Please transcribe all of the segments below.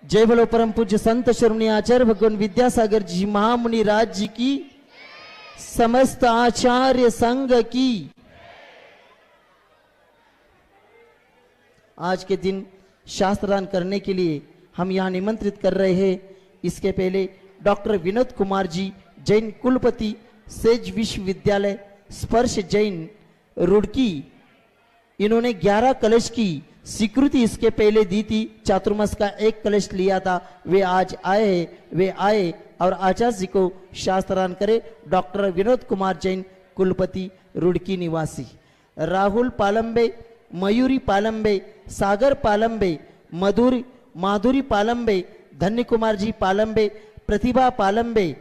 जय बोलो परम पूज्य संत शिरोमणि आचार्य भगवान विद्यासागर जी महामुनि राज जी की, समस्त आचार्य संघ की। आज के दिन शास्त्रदान करने के लिए हम यहाँ निमंत्रित कर रहे हैं। इसके पहले डॉक्टर विनोद कुमार जी जैन कुलपति सेज विश्वविद्यालय स्पर्श जैन रुड़की, इन्होंने 11 कलश की स्वीकृति इसके पहले दी थी। चातुर्मास का 1 कलश लिया था। वे आज आए और आचार्य जी को शास्त्रदान करे। डॉक्टर विनोद कुमार जैन कुलपति रुड़की निवासी, राहुल पालंबे, मयूरी पालंबे, सागर पालंबे, माधुरी पालंबे, धन्य कुमार जी पालंबे, प्रतिभा पालंबे,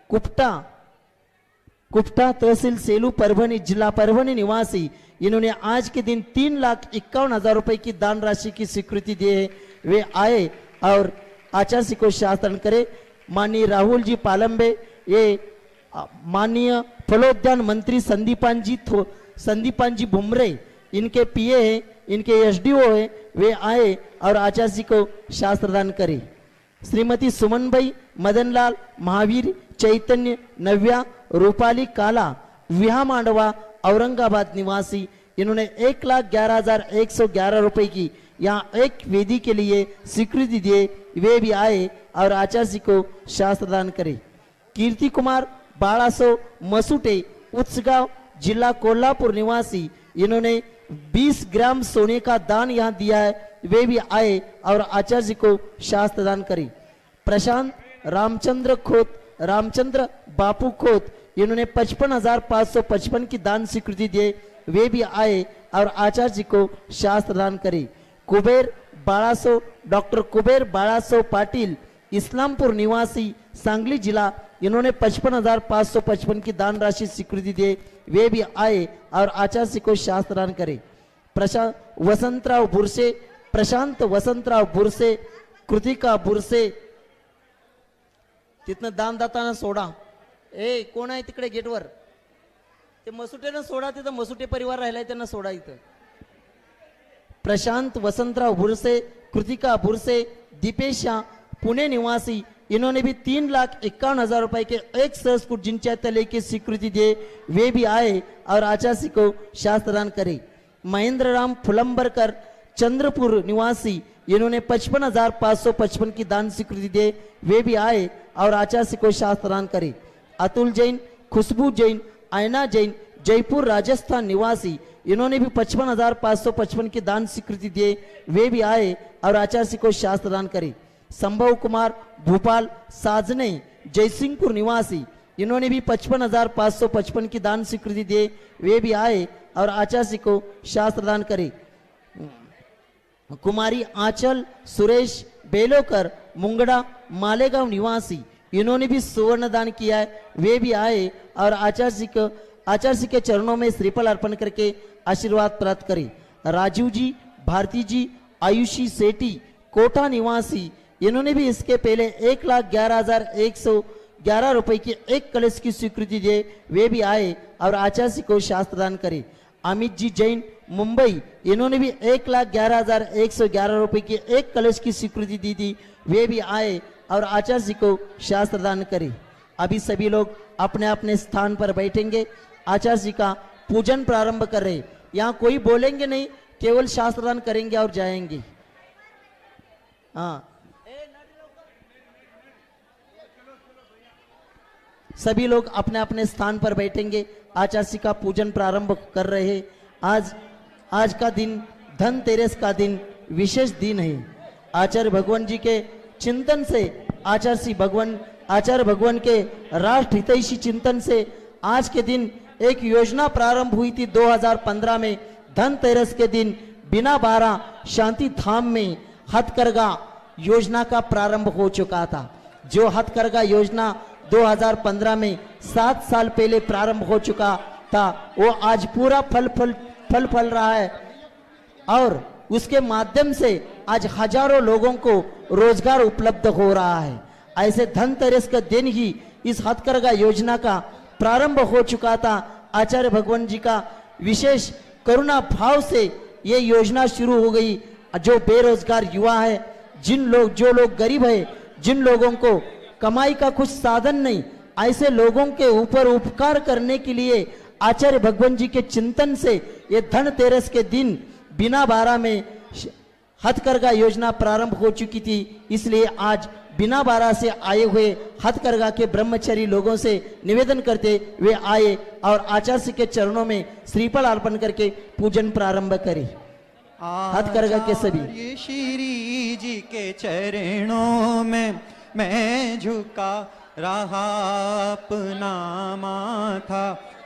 कुप्टा तहसील सेलू परभणी जिला परभणी निवासी, इन्होंने आज के दिन 3,51,000 रुपए की दान राशि की स्वीकृति दी है। वे आए और आचार्य जी को शास्त्रदान करे। माननीय राहुल जी पालंबे, ये माननीय फलोद्यान मंत्री संदीपान जी भुमरे, इनके पीए हैं, इनके एसडीओ है। वे आए और आचार्य जी को शास्त्रदान करे। श्रीमती सुमनभाई, मदनलाल, महावीर, चैतन्य, नव्या, रूपाली काला, विहा मांडवा, औरंगाबाद निवासी, इन्होंने 1,11,111 रुपए की यहाँ एक वेदी के लिए स्वीकृति दिए। वे भी आए और आचार्य जी को शास्त्रदान करे। कीर्ति कुमार बाड़ासो मसूटे, उत्सगांव, जिला कोल्हापुर निवासी, इन्होंने 20 ग्राम सोने का दान यहाँ दिया है। वे भी आए और आचार्य जी को शास्त्रदान करे। प्रशांत रामचंद्र बापू खोत, इन्होंने 55,555 की दान स्वीकृति दिए। वे भी आए और आचार्य जी को शास्त्रदान करे। डॉक्टर कुबेर बाड़ासो पाटिल, इस्लामपुर निवासी, सांगली जिला, इन्होंने 55,555 की दान राशि स्वीकृति दिए। वे भी आए और आचार्य जी को शास्त्रदान करे। प्रशांत वसंतराव बुरसे, कृतिका बुरसे, तिथनं दानदाताना सोडा. कोण आहे तिकडे गेटवर? ते मसुटेनं सोडा, तिथं मसुटे परिवार राहिलाय त्यांना सोडा इथं. प्रशांत वसंतराव बुरसे, कृतिका बुरसे, दीपेशा पुणे निवासी, इन्होंने भी 3,51,000 रुपए के एक सहस्कुट जिनच्या तले की स्वीकृति दिए। वे भी आए और आचार्य जी को शास्त्रदान करे। महेंद्र राम फुलंबरकर, चंद्रपुर निवासी, इन्होंने 55,555 की दान स्वीकृति दिए। वे भी आए और आचार्य जी को शास्त्रदान करे। अतुल जैन, खुशबू जैन, आयना जैन, जयपुर राजस्थान निवासी, इन्होंने भी 55,555 की दान स्वीकृति दिए। वे भी आए और आचार्य जी को शास्त्रदान करे। संभव कुमार भोपाल साजने, जयसिंहपुर निवासी, इन्होंने भी 55,555 की दान स्वीकृति दिए। वे भी आए और आचार्य जी को शास्त्रदान करे। कुमारी आंचल सुरेश बेलोकर, मुंगड़ा मालेगांव निवासी, इन्होंने भी सुवर्ण दान किया है। वे भी आए और आचार्य जी के चरणों में श्रीफल अर्पण करके आशीर्वाद प्राप्त करें। राजीव जी, भारती जी, आयुषी सेठी, कोटा निवासी, इन्होंने भी इसके पहले 1,11,111 रुपए की एक कलश की स्वीकृति दिए। वे भी आए और आचार्य जी को शास्त्रदान करे। अमित जी जैन मुंबई, इन्होंने भी 1,11,111 रुपए की एक कलश की स्वीकृति दी थी। वे भी आए और आचार्य जी को शास्त्रदान करे। अभी सभी लोग अपने अपने स्थान पर बैठेंगे। आचार्य जी का पूजन प्रारंभ कर रहे। यहाँ कोई बोलेंगे नहीं, केवल शास्त्रदान करेंगे और जाएंगे। हाँ, सभी लोग अपने अपने स्थान पर बैठेंगे। आचार्य जी का पूजन प्रारंभ कर रहे हैं। आज का दिन धनतेरस का दिन विशेष दिन है। आचार्य भगवान जी के चिंतन से, आचार्य भगवान के राष्ट्र हितैषी चिंतन से आज के दिन एक योजना प्रारंभ हुई थी 2015 में। धनतेरस के दिन बिना बारा शांति धाम में हथकरघा योजना का प्रारंभ हो चुका था। जो हथकरघा योजना 2015 में 7 साल पहले प्रारंभ हो चुका था, वो आज पूरा फल रहा है और उसके माध्यम से आज हजारों लोगों को रोजगार उपलब्ध हो रहा है। ऐसे धनतेरस का दिन ही इस हथकरघा योजना का प्रारंभ हो चुका था। आचार्य भगवान जी का विशेष करुणा भाव से ये योजना शुरू हो गई। जो बेरोजगार युवा है, जो लोग गरीब है, जिन लोगों को कमाई का कुछ साधन नहीं, ऐसे लोगों के ऊपर उपकार करने के लिए आचार्य भगवान जी के चिंतन से ये धनतेरस के दिन बिना बारा में हथकरघा योजना प्रारंभ हो चुकी थी। इसलिए आज बिना बारा से आए हुए हथकरघा के ब्रह्मचारी लोगों से निवेदन करते वे आए और आचार्य के चरणों में श्रीफल अर्पण करके पूजन प्रारंभ करें। हथकरघा के सभी श्री जी के चरणों में मैं झुका रहा अपना माथा,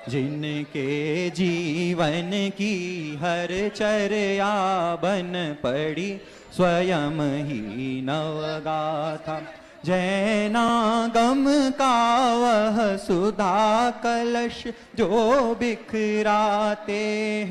जिनके जीवन की हर चर्या बन पड़ी स्वयं ही नवगाथा। जैनागम का वह सुधा कलश जो बिखराते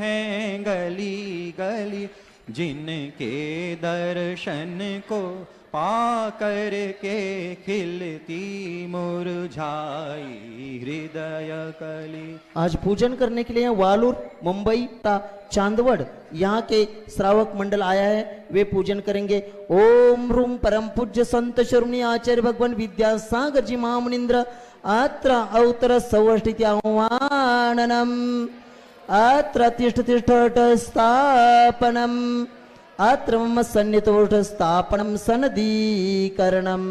हैं गली गली, जिनके दर्शन को पा कर के खिलती मुरझाई हृदय कली। आज पूजन करने के लिए वालूर, मुंबई तथा चांदवड़ यहाँ के श्रावक मंडल आया है, वे पूजन करेंगे। ओम रूम परम पूज्य संत शिरोमणि आचार्य भगवान विद्यासागर जी महामुनीन्द्र अत्र अवतर सौष्ठिति आह्वाननम अत्र तिष्ठ तिष्ठ स्थापनम अत्र मम सन्निहितोष्ठ स्थापनम सनदीकरणम।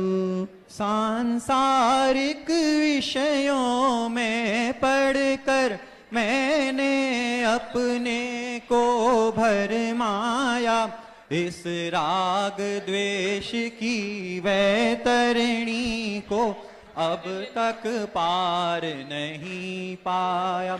सांसारिक विषयों में पढ़कर मैंने अपने को भरमाया, इस राग द्वेष की वैतरणी को अब तक पार नहीं पाया।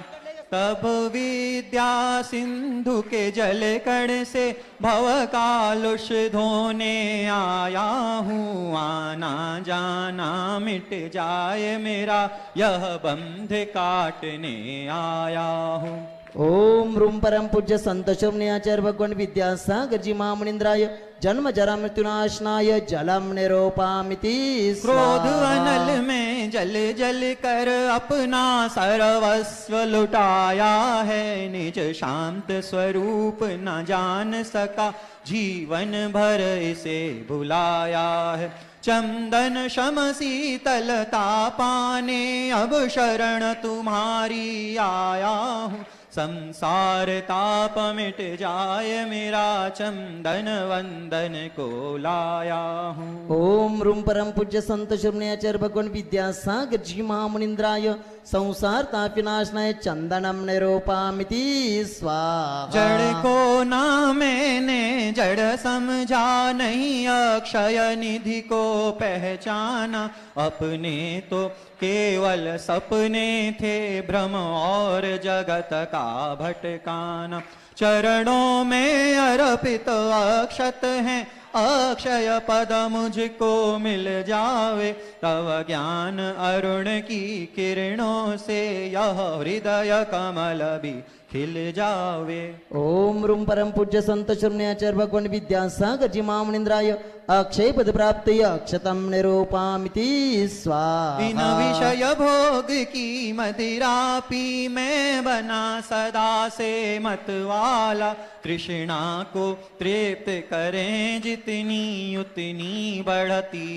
तब विद्या सिंधु के जल कण से भव कालुष धोने आया हूँ। आना जाना मिट जाए मेरा यह बंध काटने आया हूँ। ओम रूम परम पूज्य संत शिरोमणि आचार्य भगवान विद्यासागर जी महामुनीन्द्राय जन्म जरा मृत्युनाशनाय जलम निरूपामिति। क्रोध अनल में जल जल कर अपना सर्वस्व लुटाया है, निज शांत स्वरूप न जान सका जीवन भर इसे भुलाया है। चंदन शम शीतलता पाने अब शरण तुम्हारी आया हूँ। संसार ताप मिट जाए मेरा चंदन वंदन को लाया हूँ। ओम रूम परम पूज्य संत शिरोमणि आचार्य भगवान विद्यासागर जी महामुनीन्द्राय संसार ताप विनाशनाय चंदनम निरूपामिति स्वाहा। जड़ को ना मैंने जड़ समझा, नहीं अक्षय निधि को पहचाना। अपने तो केवल सपने थे भ्रम और जगत का भटकाना। चरणों में अर्पित अक्षत हैं, अक्षय पद मुझको मिल जावे। तव ज्ञान अरुण की किरणों से यह हृदय कमल भी खिल जावे। ओम रूम परम पूज्य संत शिरोमणि आचार्य भगवान विद्यासागर जी महामुनीन्द्राय अक्षय पद प्राप्त अक्षतम निरूपामिति स्वाहा। इन विषय भोग की मदिरा पी मैं बना सदा से मतवाला। तृष्णा को तृप्त करें जितनी उतनी बढ़ती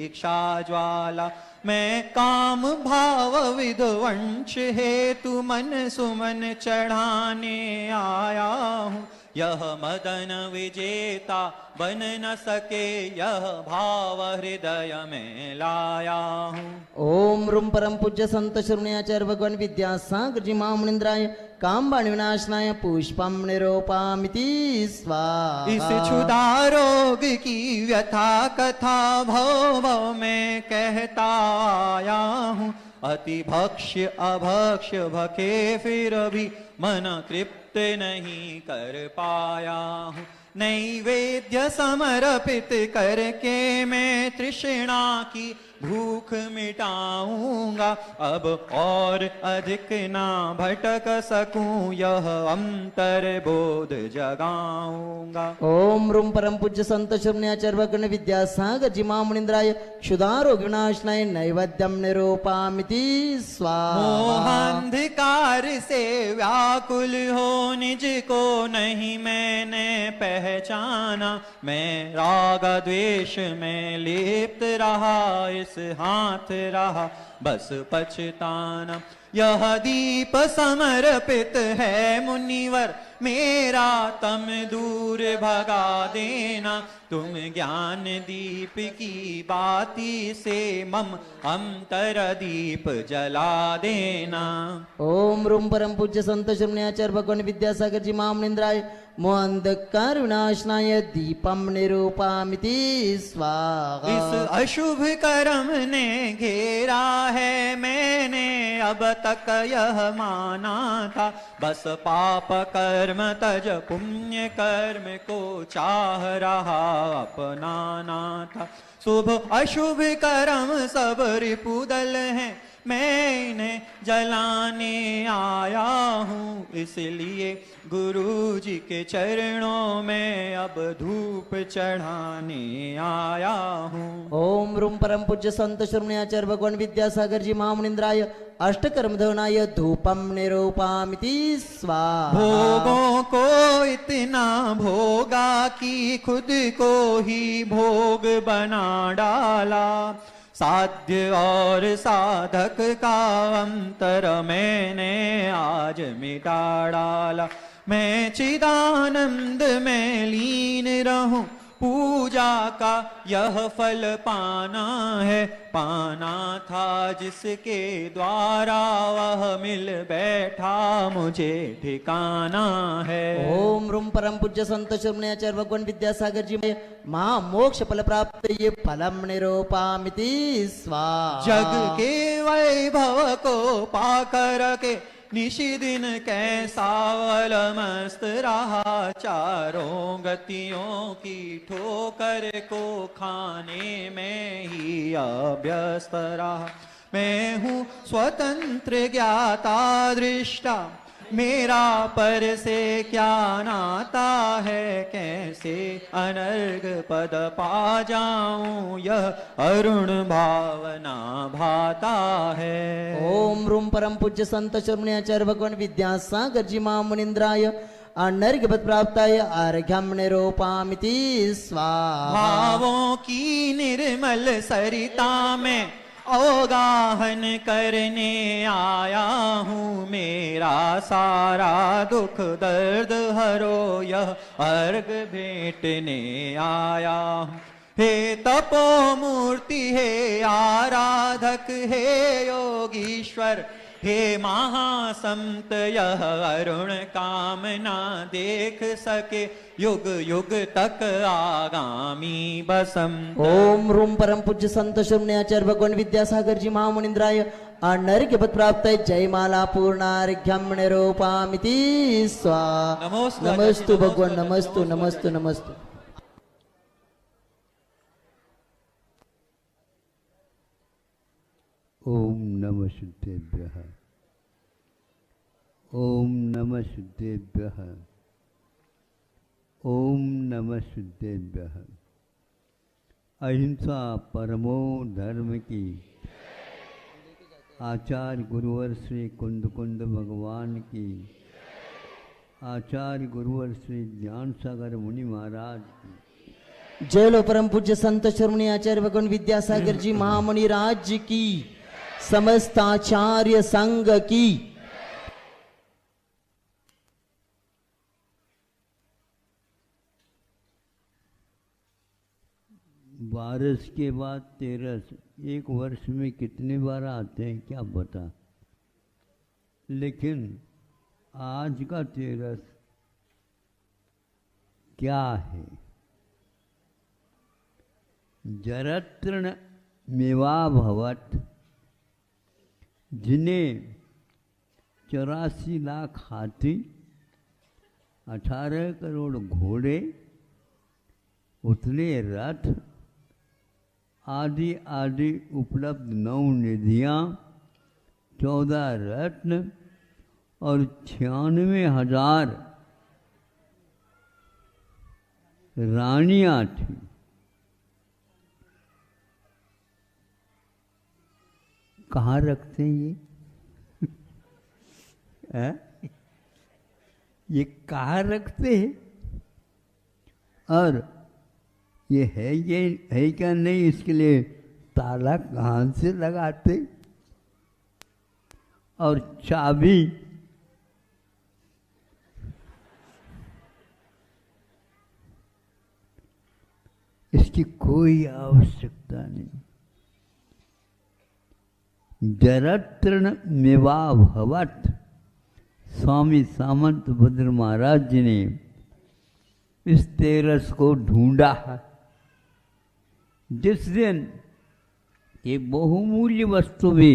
इच्छा ज्वाला। मैं काम भाव विध्वंस हेतु मन सुमन चढ़ाने आया हूँ। यह मदन विजेता बन न सके यह भाव हृदय में लाया हूँ। ओम रूम परम पूज्य संत शिरोमणि आचार्य भगवान विद्यासागर जी महामुनीन्द्राय कामबाण विनाशनाय पुष्पम निरूपामिति स्वाहा। इस क्षुधा रोग की व्यथा कथा भव भव में कहता आया हूँ। अति भक्ष्य अभक्ष्य भखे फिर भी मन तृप्त नहीं कर पाया हूँ। नैवेद्य समर्पित करके मैं तृष्णा की भूख मिटाऊंगा, अब और अधिक ना भटक सकूं, यह अंतर बोध जगाऊंगा। ओम रूम परम पूज्य संत शून्याचार्य भगवान विद्यासागर जी महामुनिंद्राय क्षुधारो विनाशनाय नैवेद्यम निरूपामिति स्वाहा। मोहांधकार से व्याकुल हो निज को नहीं मैंने पहचाना, मैं राग द्वेष में लिप्त रहा, इस हाथ रहा बस पछताना। यह दीप समर्पित है मुनिवर, मेरा तम दूर भगा देना, तुम ज्ञान दीप की बाती से मम अंतर दीप जला देना। ओम रूम परम पूज्य संत शून्याचार्य भगवान विद्यासागर जी महामुनिंद्राय मोहंधकार विनाशनाय दीपम निरूपामिति स्वाहा। इस अशुभ कर्म ने घेरा है मैंने अब तक यह माना था, बस पाप कर्म तज पुण्य कर्म को चाह रहा अपनाना था। शुभ अशुभ कर्म सब रिपुदल हैं, मैं इन्हें जलाने आया हूँ, इसलिए गुरु जी के चरणों में अब धूप चढ़ाने आया हूँ। ओम रूम परम पूज्य संत शून्याचार्य भगवान विद्यासागर जी महामुनिंद्राय अष्टकर्म धवनाय धूपम निरूपामिति स्वाहा। भोगों को इतना भोगा कि खुद को ही भोग बना डाला, साध्य और साधक का अंतर मैंने आज मिटा डाला। मैं चिदानंद में लीन रहूं, पूजा का यह फल पाना है, पाना था जिसके द्वारा वह मिल बैठा मुझे ठिकाना है। ओम रूम परम पूज्य संत शून्याचार्य भगवान विद्यासागर जी में महा मोक्ष फल प्राप्त ये फलम निरूपामिति स्वाहा। जग के वैभव को पाकर के निशि दिन कैसा अलमस्त रहा, चारों गतियों की ठोकर को खाने में ही अभ्यस्त रहा। मैं हूँ स्वतंत्र ज्ञाता दृष्टा, मेरा पर से क्या नाता है, कैसे अनर्ग पद पा जाऊं, यह अरुण भावना भाता है। ओम रूम परम पूज्य संत शून्याचार्य भगवान विद्यासागर जी महामुनिंद्राय अनर्घ्यपद प्राप्ताय अर्घ्यम निरूपामिति स्वाहा। भावों की निर्मल सरिता में अवगाहन करने आया हूँ, मेरा सारा दुख दर्द हरो, यह अर्घ भेंटने आया हूँ। हे तपो मूर्ति, हे आराधक, हे योगीश्वर, हे महासंत, यह अरुण कामना देख सके युग युग तक आगामी बसंत। ओम रूम परम पूज्य संत शून्याचार्य भगवान विद्यासागर जी महामुनिंद्राय अनर्घ्यपद प्राप्ताय जयमाला पूर्णार्घ्यम निरूपामिति स्वाहा। नमस्तु भगवान, नमस्तु नमस्तु नमस्तु। ओम नमः शुद्धेभ्यः, ओम नमः शुद्धेभ्यः, ओम नमः शुद्धेभ्यः। अहिंसा परमो धर्म की आचार्य गुरुवर श्री कुंद कुंद भगवान की, आचार्य गुरुवर श्री ज्ञान सागर मुनि महाराज की। जय लो परम पूज्य संत शर्मणी आचार्य भगवान विद्यासागर जी महामुनि राज्य की, समस्त आचार्य संघ की। बारिश के बाद तेरस, एक वर्ष में कितने बार आते हैं क्या पता, लेकिन आज का तेरस क्या है। जरतृण मेवा भवत, जिन्हें 84 लाख हाथी, 18 करोड़ घोड़े, उतने रथ, आदि आदि उपलब्ध 9 निधियाँ, 14 रत्न और 96,000 रानियाँ थी। कहाँ रखते हैं ये? है? ये कहाँ रखते हैं? और ये है क्या नहीं, इसके लिए ताला कहाँ से लगाते? और चाबी इसकी कोई आवश्यकता नहीं। जरतृण मेवा भवत, स्वामी सामंत भद्र महाराज जी ने इस तेरस को ढूंढा। जिस दिन ये बहुमूल्य वस्तु भी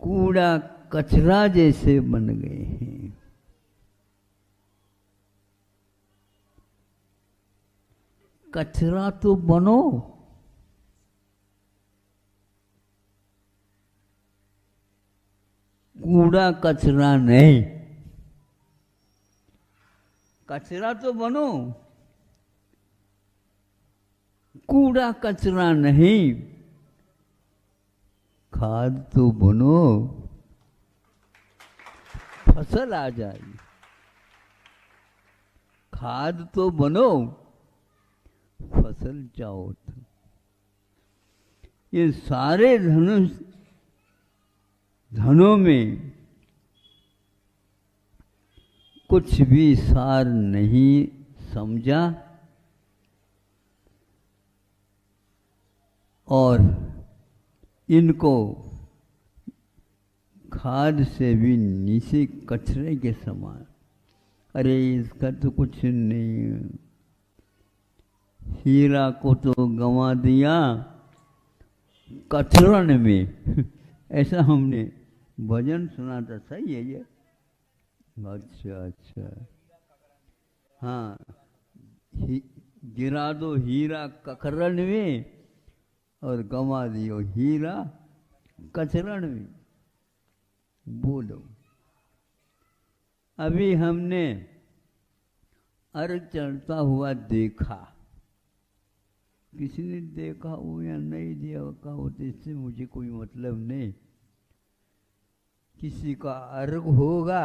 कूड़ा कचरा जैसे बन गए हैं, कचरा तो बनो, कूड़ा कचरा नहीं। कचरा तो बनो, कूड़ा कचरा नहीं। खाद तो बनो, फसल आ जाएगी। खाद तो बनो, फसल चाहो तो। ये सारे धनों में कुछ भी सार नहीं समझा और इनको खाद से भी नीचे कचरे के समान, अरे इसका तो कुछ नहीं, हीरा को तो गंवा दिया कचरन में। ऐसा हमने भजन सुना था, सही है ये? अच्छा अच्छा, हाँ, गिरा दो हीरा कचरन में और गंवा दियो हीरा कचरन में। बोलो, अभी हमने अर्घ चढ़ता हुआ देखा, किसी ने देखा हो या नहीं देखा हो तो इससे मुझे कोई मतलब नहीं। किसी का अर्घ होगा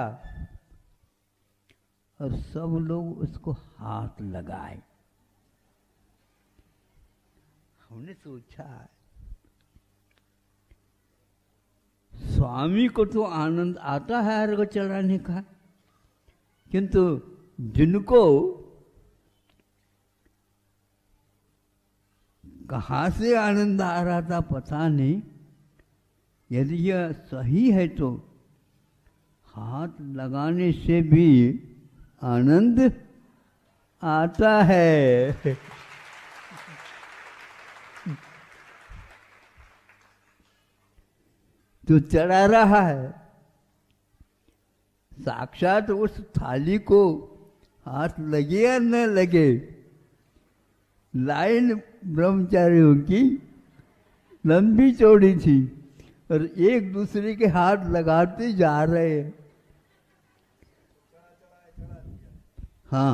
और सब लोग उसको हाथ लगाए। हमने सोचा स्वामी को तो आनंद आता है अर्घ चढ़ाने का, किंतु जिनको कहाँ से आनंद आ रहा था पता नहीं। यदि यह सही है तो हाथ लगाने से भी आनंद आता है। तो चढ़ा रहा है, साक्षात उस थाली को हाथ लगे या न लगे, लाइन ब्रह्मचारियों की लंबी चौड़ी थी और एक दूसरे के हाथ लगाते जा रहे हैं। हाँ,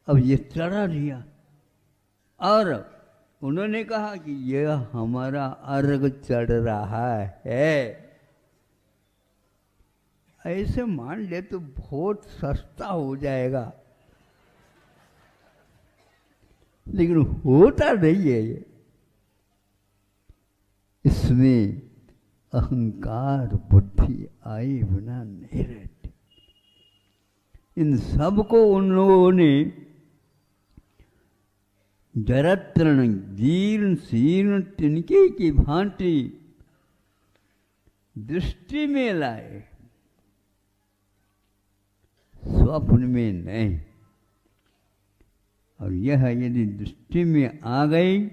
अब ये चढ़ा दिया और उन्होंने कहा कि यह हमारा अर्घ चढ़ रहा है। ऐसे मान ले तो बहुत सस्ता हो जाएगा, लेकिन होता नहीं है ये। इसमें अहंकार बुद्धि आए बिना नहीं रहती। इन सब को उन लोगों ने जरतृण जीर्ण शीर्ण तिनके की भांति दृष्टि में लाए, स्वप्न में नहीं। और यह यदि दृष्टि में आ गई,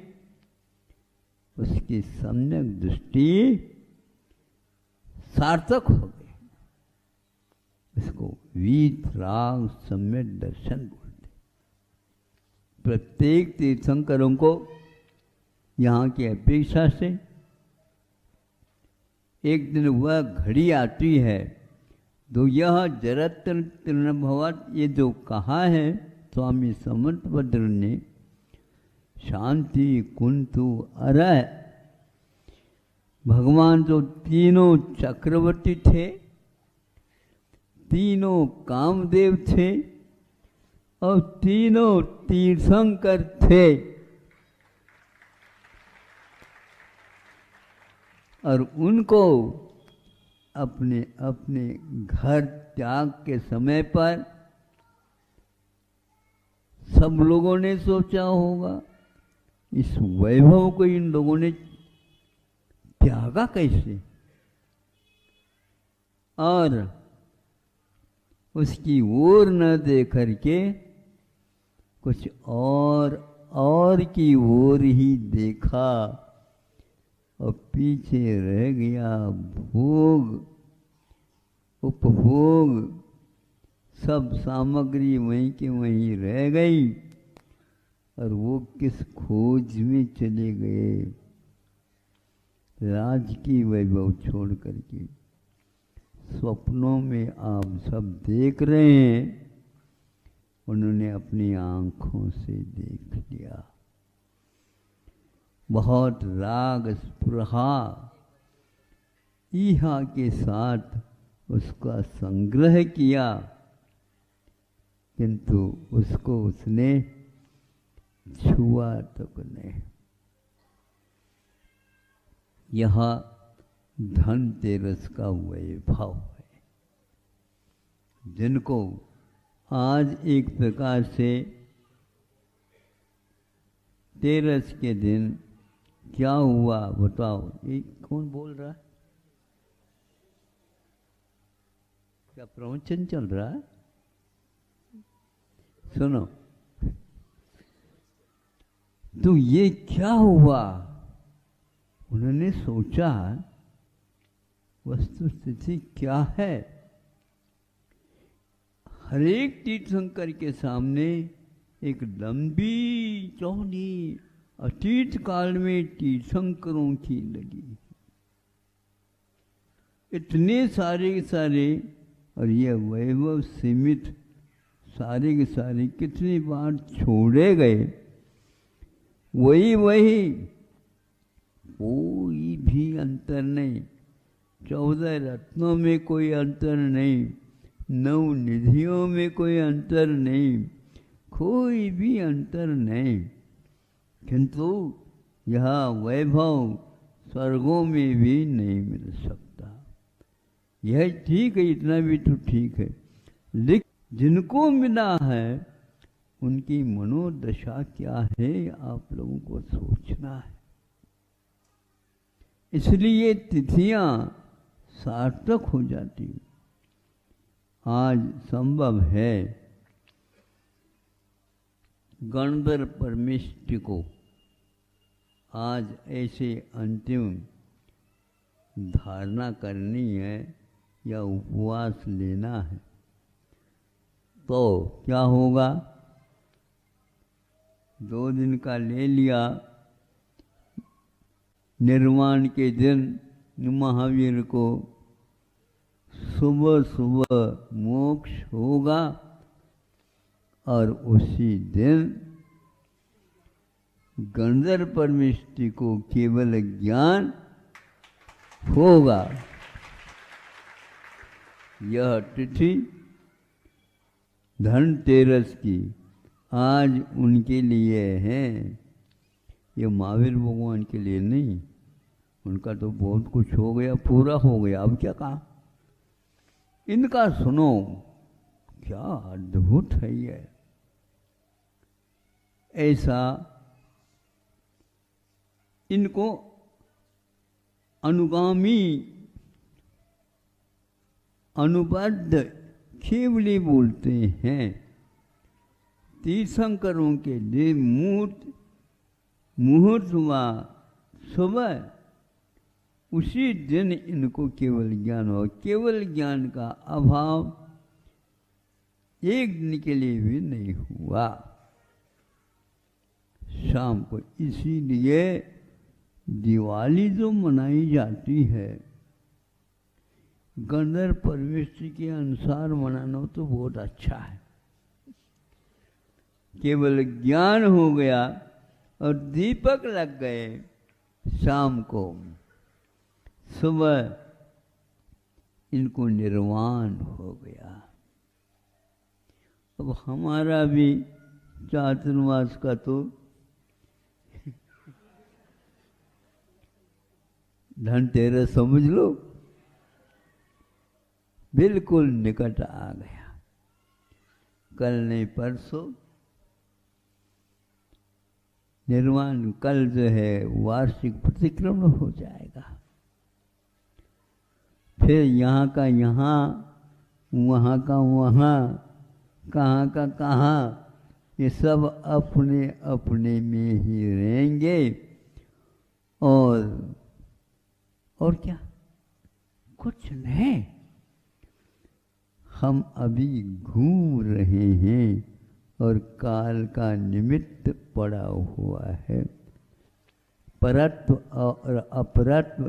उसकी सम्यक दृष्टि सार्थक हो गई। इसको वीतराग सम्यक दर्शन बोलते। प्रत्येक तीर्थंकरों को यहाँ की अपेक्षा से एक दिन वह घड़ी आती है तो यह जरत्र तृणभवत ये जो कहा है स्वामी समर्थभद्र ने, शांति कुंतु अरह, भगवान जो तीनों चक्रवर्ती थे, तीनों कामदेव थे और तीनों तीर्थंकर थे, और उनको अपने अपने घर त्याग के समय पर सब लोगों ने सोचा होगा इस वैभव को इन लोगों ने त्यागा कैसे, और उसकी ओर न दे करके कुछ और की ओर ही देखा और पीछे रह गया भोग उपभोग, सब सामग्री वहीं के वहीं रह गई और वो किस खोज में चले गए, राज की वैभव छोड़ करके। स्वप्नों में आप सब देख रहे हैं, उन्होंने अपनी आंखों से देख लिया। बहुत राग स्पृहा ईहा के साथ उसका संग्रह किया, किंतु उसको उसने छुआ तक नहीं। यह धनतेरस का वैभव है, जिनको आज एक प्रकार से तेरस के दिन क्या हुआ बताओ, ये कौन बोल रहा है? क्या प्रवचन चल रहा है? सुनो, तो ये क्या हुआ? उन्होंने सोचा वस्तु स्थिति क्या है। हर एक तीर्थंकर के सामने एक लंबी चौड़ी अतीत काल में तीर्थंकरों की लगी, इतने सारे के सारे, और ये वैभव सीमित सारे के सारे कितनी बार छोड़े गए, वही कोई भी अंतर नहीं। 14 रत्नों में कोई अंतर नहीं, 9 निधियों में कोई अंतर नहीं, कोई भी अंतर नहीं, किंतु यह वैभव स्वर्गों में भी नहीं मिल सकता। यह ठीक है, इतना भी तो ठीक है, लेकिन जिनको मिला है उनकी मनोदशा क्या है आप लोगों को सोचना है। इसलिए तिथियां सार्थक हो जाती। आज संभव है गणधर परमेष्टि को आज ऐसे अंतिम धारणा करनी है या उपवास लेना है, तो क्या होगा? 2 दिन का ले लिया, निर्वाण के दिन महावीर को सुबह सुबह मोक्ष होगा और उसी दिन गंधर्व परमेष्टि को केवल ज्ञान होगा। यह तिथि धनतेरस की आज उनके लिए है, ये महावीर भगवान के लिए नहीं। उनका तो बहुत कुछ हो गया, पूरा हो गया, अब क्या कहा। इनका सुनो, क्या अद्भुत है ये। ऐसा इनको अनुगामी अनुबद्ध केवली बोलते हैं। तीर्थंकरों के लिए मुहूर्त हुआ सुबह, उसी दिन इनको केवल ज्ञान हो। केवल ज्ञान का अभाव एक दिन के लिए भी नहीं हुआ। शाम को। इसीलिए दिवाली जो मनाई जाती है गंधर्व प्रवृत्ति के अनुसार मनाना तो बहुत अच्छा है। केवल ज्ञान हो गया और दीपक लग गए शाम को, सुबह इनको निर्वाण हो गया। अब हमारा भी चातुर्मास का तो धनतेरस समझ लो बिल्कुल निकट आ गया। कल नहीं परसों निर्वाण, कल जो है वार्षिक प्रतिक्रमण हो जाएगा। फिर यहाँ का यहाँ, वहाँ का वहाँ, कहाँ का कहाँ, ये सब अपने अपने में ही रहेंगे। और क्या, कुछ नहीं। हम अभी घूम रहे हैं और काल का निमित्त पड़ा हुआ है। परत्व और अपरत्व,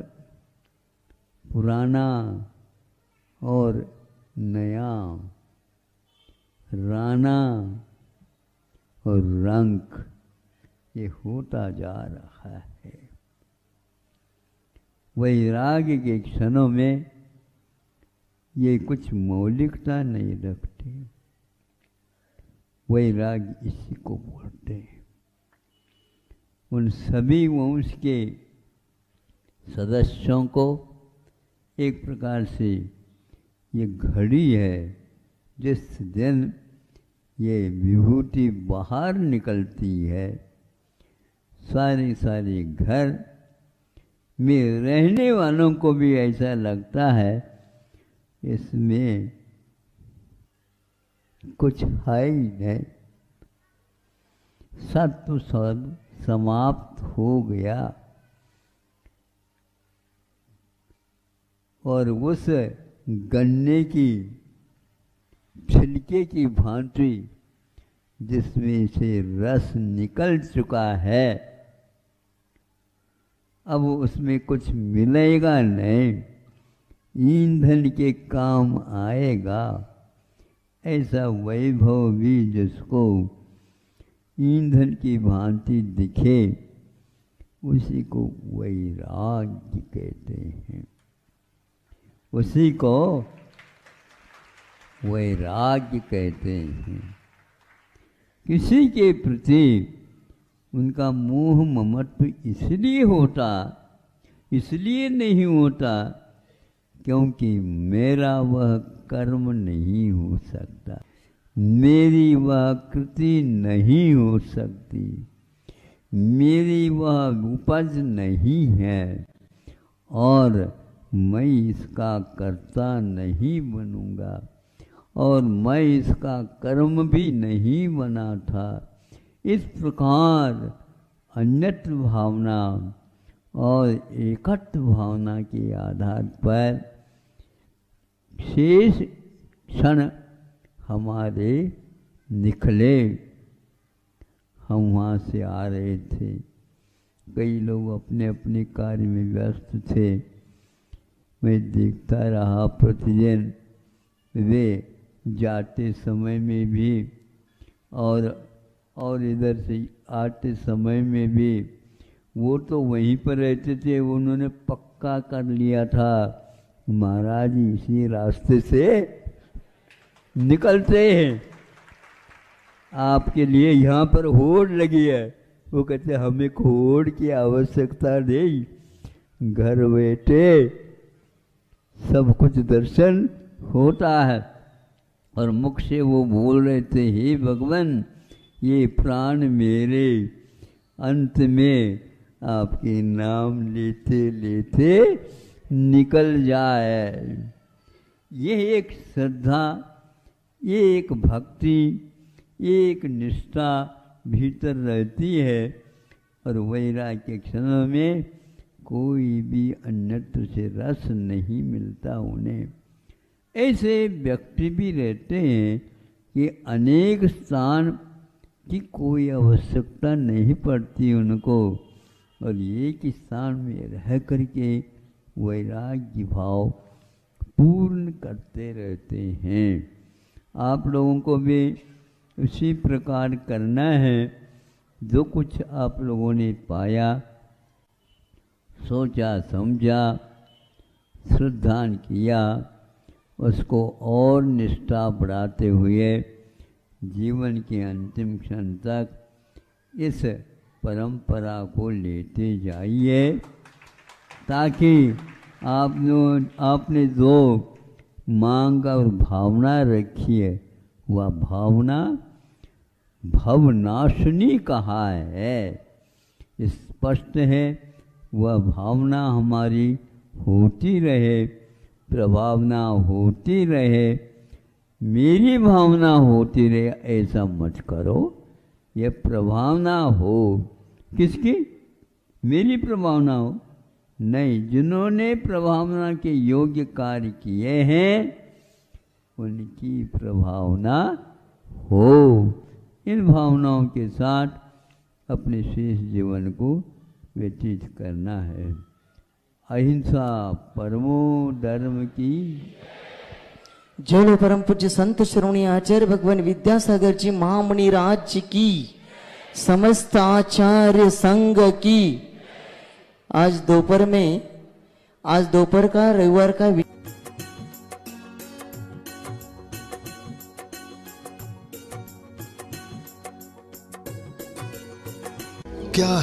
पुराना और नया, राना और रंग, ये होता जा रहा है। वैराग्य के क्षणों में ये कुछ मौलिकता नहीं रखते। वैराग्य इसी को बोलते हैं। उन सभी वंश के सदस्यों को एक प्रकार से ये घड़ी है जिस दिन ये विभूति बाहर निकलती है। सारे घर में रहने वालों को भी ऐसा लगता है इसमें कुछ है ही नहीं, सब समाप्त हो गया। और उस गन्ने की छिलके की भांति जिसमें से रस निकल चुका है, अब उसमें कुछ मिलेगा नहीं, ईंधन के काम आएगा। ऐसा वैभव भी जिसको ईंधन की भांति दिखे उसी को वैराग्य कहते हैं। उसी को वैराग्य कहते हैं। किसी के प्रति उनका मोह ममत्व इसलिए नहीं होता क्योंकि मेरा वह कर्म नहीं हो सकता, मेरी वह कृति नहीं हो सकती, मेरी वह उपज नहीं है और मैं इसका कर्ता नहीं बनूंगा और मैं इसका कर्म भी नहीं बना था। इस प्रकार अन्यत्र भावना और एकत्व भावना के आधार पर शेष क्षण हमारे निकले। हम वहाँ से आ रहे थे, कई लोग अपने अपने कार्य में व्यस्त थे। मैं देखता रहा प्रतिदिन वे जाते समय में भी और इधर से आते समय में भी। वो तो वहीं पर रहते थे, उन्होंने पक्का कर लिया था महाराज इसी रास्ते से निकलते हैं, आपके लिए यहाँ पर होड़ लगी है। वो कहते हमें होड़ की आवश्यकता नहीं, घर बैठे सब कुछ दर्शन होता है। और मुख से वो बोल रहे थे, हे भगवान ये प्राण मेरे अंत में आपके नाम लेते लेते निकल जाए। ये एक श्रद्धा, ये एक भक्ति, ये एक निष्ठा भीतर रहती है। और वैराग्य के क्षणों में कोई भी अन्यत्र से रस नहीं मिलता उन्हें। ऐसे व्यक्ति भी रहते हैं कि अनेक स्थान कि कोई आवश्यकता नहीं पड़ती उनको, और एक स्थान में रह करके वैराग्य भाव पूर्ण करते रहते हैं। आप लोगों को भी उसी प्रकार करना है। जो कुछ आप लोगों ने पाया, सोचा समझा, श्रद्धान किया, उसको और निष्ठा बढ़ाते हुए जीवन के अंतिम क्षण तक इस परंपरा को लेते जाइए, ताकि आपने जो मांग और भावना रखी है वह भावना भवनाशिनी कहा है, स्पष्ट है। वह भावना हमारी होती रहे, प्रभावना होती रहे, मेरी भावना होती रहे, ऐसा मत करो। यह प्रभावना हो किसकी? मेरी प्रभावना हो नहीं। जिन्होंने प्रभावना के योग्य कार्य किए हैं उनकी प्रभावना हो। इन भावनाओं के साथ अपने शेष जीवन को व्यतीत करना है। अहिंसा परमो धर्म की। जय परम पूज्य संत श्रोणी आचार्य भगवान विद्यासागर जी महामणि राज्य की, समस्त आचार्य संघ की। आज दोपहर का रविवार का क्या है